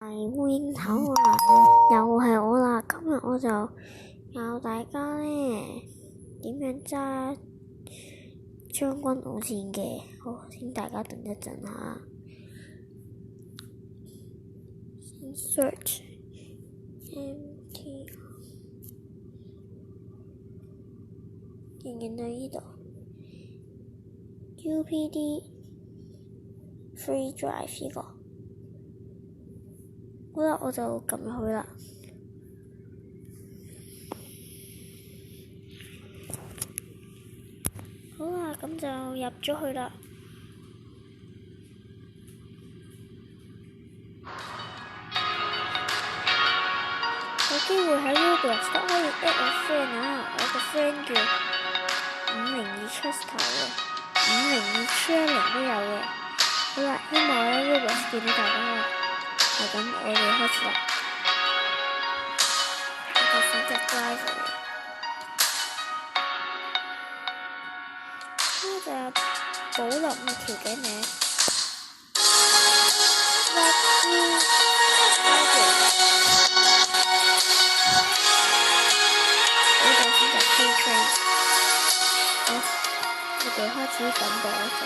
係烏蠅頭啊，又係我啦！今日我就教大家呢點樣揸將軍澳線嘅，好，請大家等一陣吓。先 search MT， 見唔見到呢度 UPD Free Drive 呢個？好啦，我就撳入去啦。好啦，咁就入咗去啦。有機會喺 Roblox 都可以 add 我 friend 啊！我個 friend 叫502Chester 嘅，502Chester 都有嘅。好啦，希望喺 Roblox 見到大家啦。係咁，我哋開始啦。我就選擇 driver 嘅。呢就係寶林嘅條頸名。我就選擇 K-Trace。好，我哋開始廣播一陣。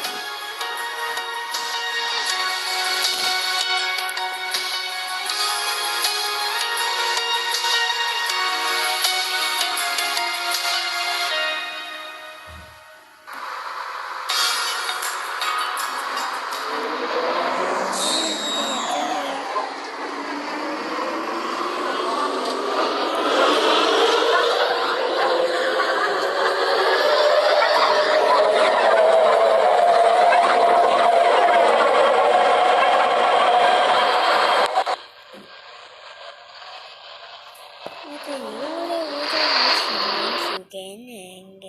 我哋而家呢會將我前面條頸領嘅。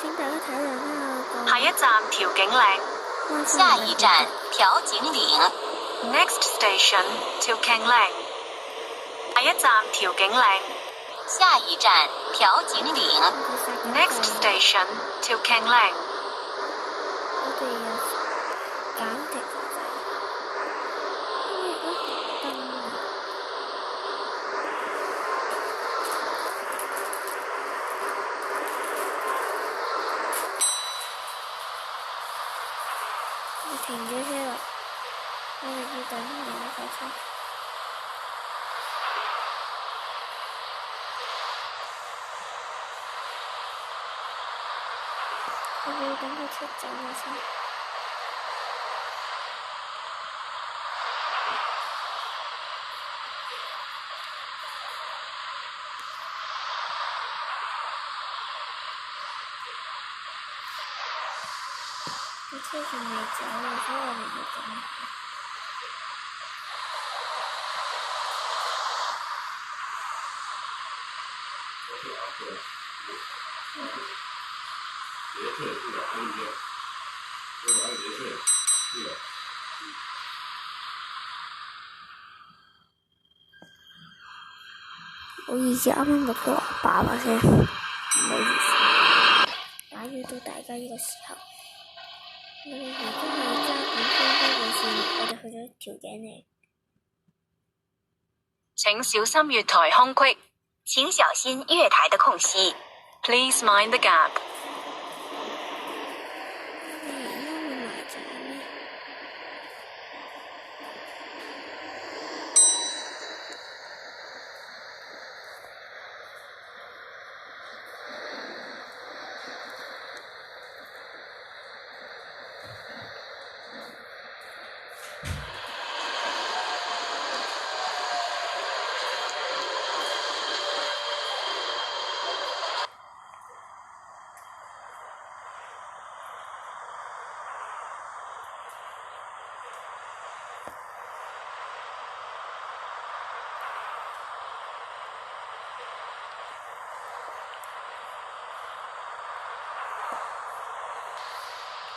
請大家體諒啦。下一站調景嶺。下一站調景嶺。Next station 調景嶺。下一站調景嶺。下一站調景嶺。Next station 調景嶺。我哋又揀停掣，因為嗰條燈啊。我停咗車啦，我哋要等另一架車。我哋要等佢出走咗先。個車仲未走啊，所以我哋要等。我意思啱啱錄到爸爸聲，唔好意思，打擾到大家呢個時候。我哋而家係揸緊將軍澳線，我哋去咗調景嶺。請小心月台空隙。請小心月台的空隙。Please mind the gap。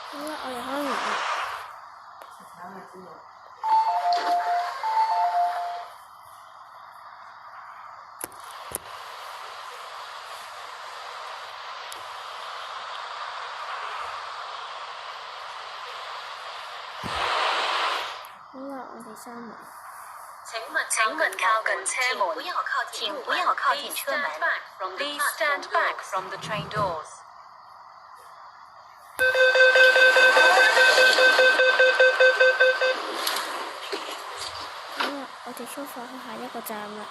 好啦，我哋開完啦。好啦，我哋閂門。請問靠近車門，請不要靠近車門。Please stand back from the train doors。好啦，我哋出發去下一個站啦。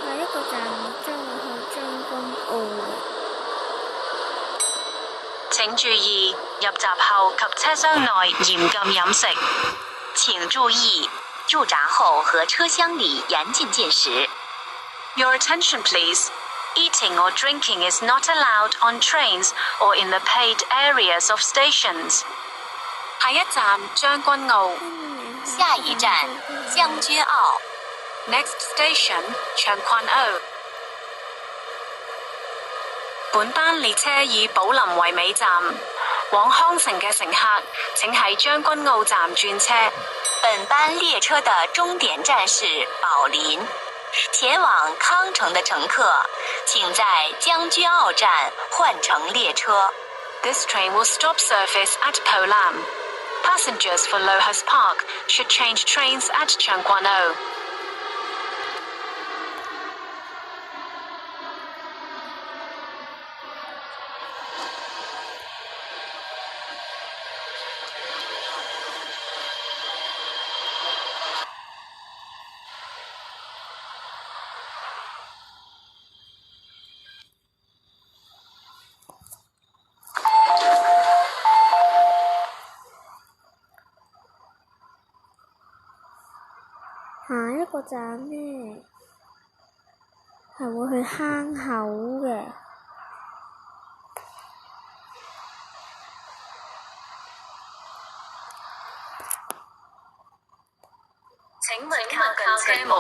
下一個站將會去將軍澳。請注意，入閘後及車廂內嚴禁飲食。請注意，入閘後和車廂裡嚴禁進食。Your attention please. Eating or drinking is not allowed on trains or in the paid areas of stations. 下一站將軍澳。下一站將軍澳。Next station 長坤澳。本班列車以寶林為尾站，往康城嘅乘客請喺將軍澳站轉車。本班列車的終點站是寶林，前往康城的乘客請在將軍澳站換乘列車。This train will stop service at Po Lam. Passengers for Lohas Park should change trains at Chang Kwan O. 下一個站呢，係會去坑口嘅。請問靠近車門，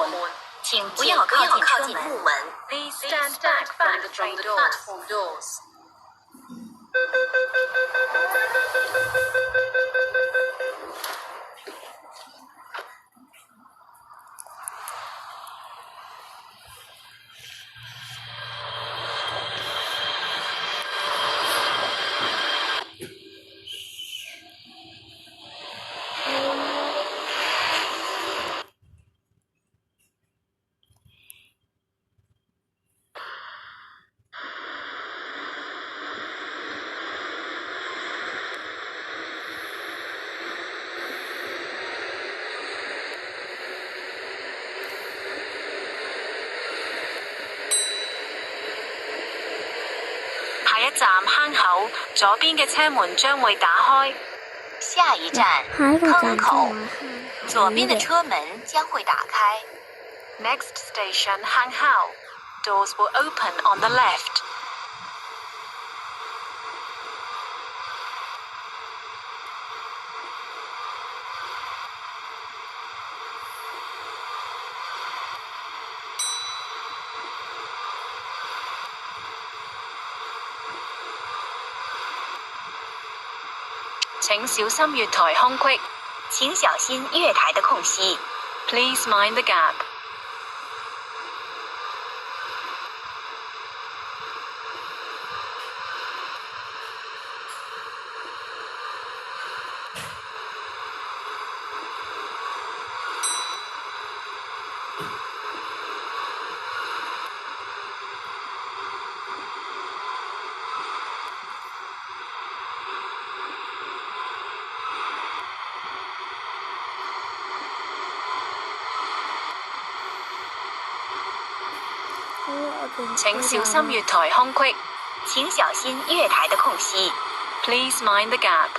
請不要靠近木門。Please stand back from the train doors. 下一站坑口，左邊嘅車門將會打開。下一站坑口，左邊的車門將會打開。Next station 坑口 ，doors will open on the left. 請小心月台空隙。請小心月台的空隙。Please mind the gap. 請小心月台空隙。請小心月台的空隙。Please mind the gap.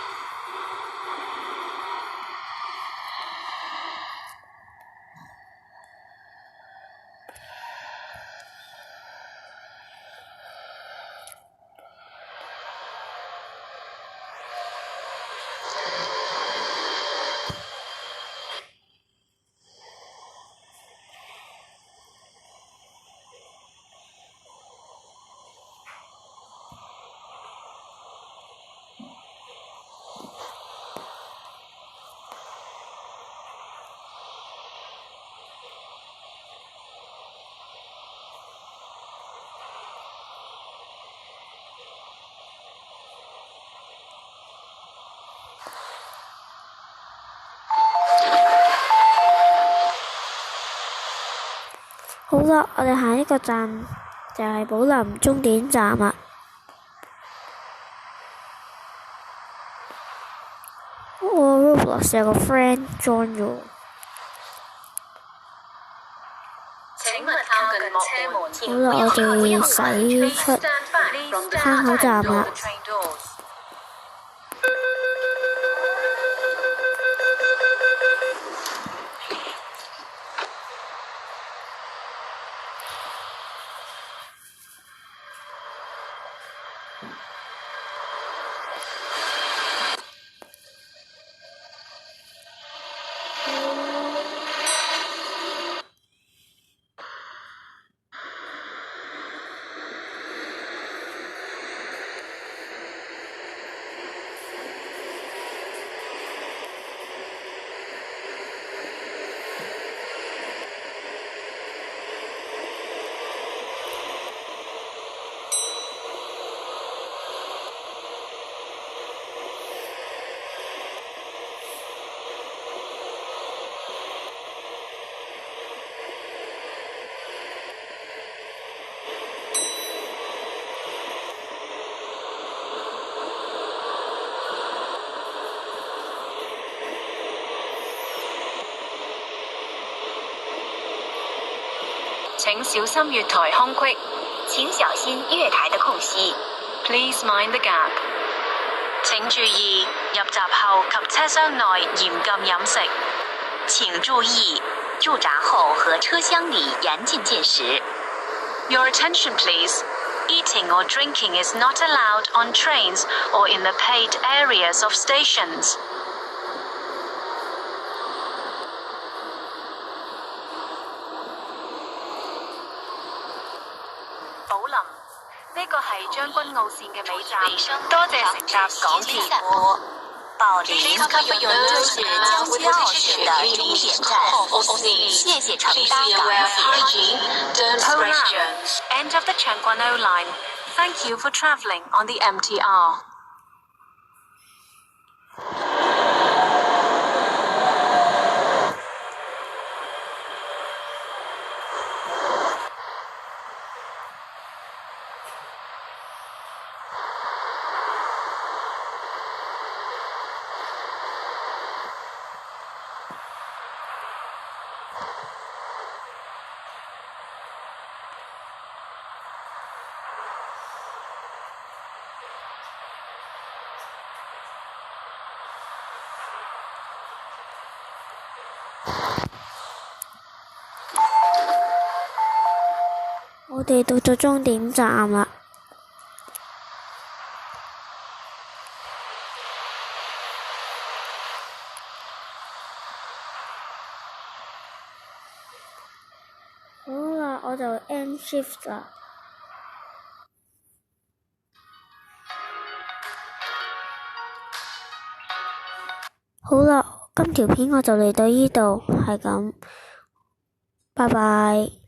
好啦，我哋下一個站就係寶林終點站啦。我 Roblox 有個 friend join 咗。請勿靠近車門。好啦，我哋駛出坑口站啦。請小心月台空隙。請小心月台的空隙。 Please mind the gap。請注意入閘後及車廂內嚴禁飲食。請注意入閘後和車廂裡嚴禁進食。 Your attention please. Eating or drinking is not allowed on trains or in the paid areas of stations. 寶林，呢個係將軍澳線嘅尾站，多謝乘搭港鐵。寶林，這是將軍澳線的終點站，謝謝乘搭港鐵。End of the Changguan-O line. Thank you for travelling on the MTR.我哋到咗終點站啦。好啦，我就 end shift 啦。好啦，今條片我就嚟到呢度，係咁，拜拜。